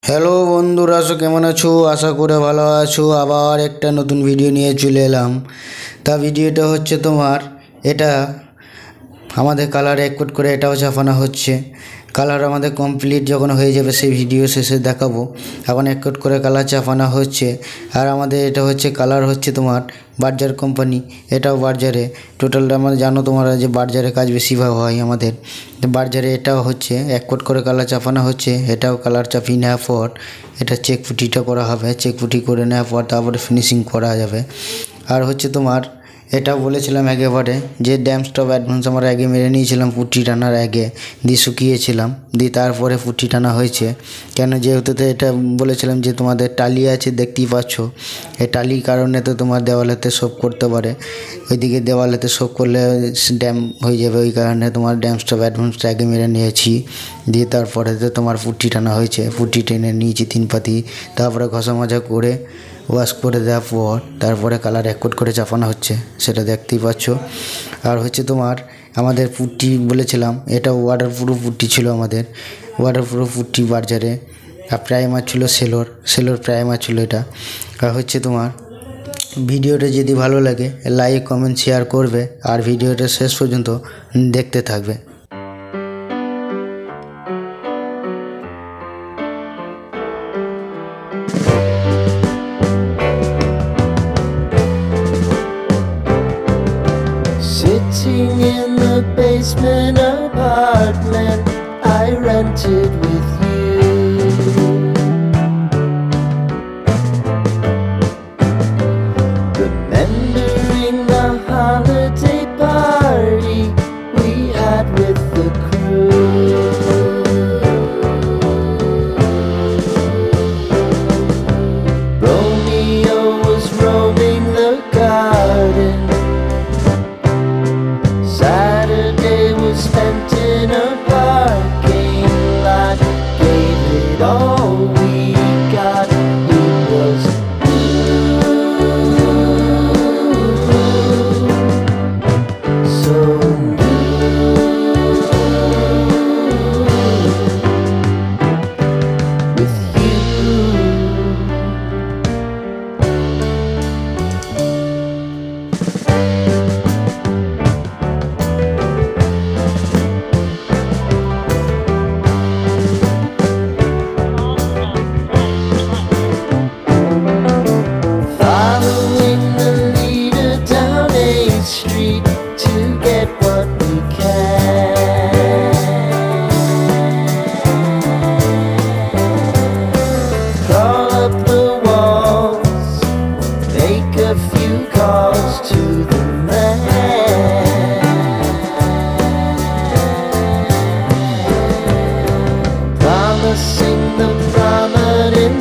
Hello বন্ধুরা, কেমন আছো? আশা করে ভালো আছো। আবার একটা নতুন ভিডিও নিয়ে চলে এলাম। তা ভিডিওটা হচ্ছে তোমার এটা আমাদের কালার এক কোট করে এটাও চাপানো হচ্ছে। কালার আমাদের কমপ্লিট যখন হয়ে যাবে সেই ভিডিও শেষে দেখাবো। এখন এক কোট করে কালার চাপানো হচ্ছে। আর আমাদের এটা হচ্ছে কালার হচ্ছে তোমার বার্জার কোম্পানি, এটাও বার্জারে। টোটালটা আমাদের জানো তোমরা যে বার্জারে কাজ বেশিরভাগ হয় আমাদের। বার্জারে এটাও হচ্ছে এক কোট করে কালার চাপানো হচ্ছে। এটাও কালার চাপিয়ে নেওয়ার পর এটা চেক পুটিটা করা হবে। চেক পুটি করে নেওয়ার পর তারপরে ফিনিশিং করা যাবে। আর হচ্ছে তোমার এটা বলেছিলাম একেবারে যে ড্যাম স্টপ অ্যাডভান্স আমরা আগে মেরে নিয়েছিলাম পুটি টানার আগে, দিয়ে শুকিয়েছিলাম, দিয়ে তারপরে পুটি টানা হয়েছে। কেন যেহেতু এটা বলেছিলাম যে তোমাদের টালি আছে, দেখতেই পাচ্ছ এই টালির কারণে তো তোমার দেওয়ালেতে শোপ করতে পারে, ওইদিকে দেওয়ালেতে শোপ করলে ড্যাম হয়ে যাবে। ওই কারণে তোমার ড্যাম স্টপ অ্যাডভান্সটা আগে মেরে নিয়েছি, দিয়ে তারপরে তো তোমার পুটি টানা হয়েছে। পুটি টেনে নিয়েছি 3 পাতি, তারপরে ঘষা মাজা করে ওয়াশ করে দেওয়ার পর তারপরে কালার এক কোট করে চাপানো হচ্ছে, সেটা দেখতেই পাচ্ছ। আর হচ্ছে তোমার আমাদের পুট্টি বলেছিলাম, এটা ওয়াটারপ্রুফ পুট্টি ছিল আমাদের, ওয়াটারপ্রুফ পুট্টি বার্জারে। আর প্রাইমার ছিল সেলোর প্রাইমার ছিল এটা। আর হচ্ছে তোমার ভিডিওটা যদি ভালো লাগে লাইক কমেন্ট শেয়ার করবে, আর ভিডিওটা শেষ পর্যন্ত দেখতে থাকবে। Sitting in the basement apartment I rented with you, remembering the holiday party we had with the crew. Romeo was roaming the garden, Saturday was spent in a parking lot. Gave it all we got. It was so with you. Following the leader down 8th Street to get what we can. Crawl up the walls, make a few calls to the man. Promising the prominent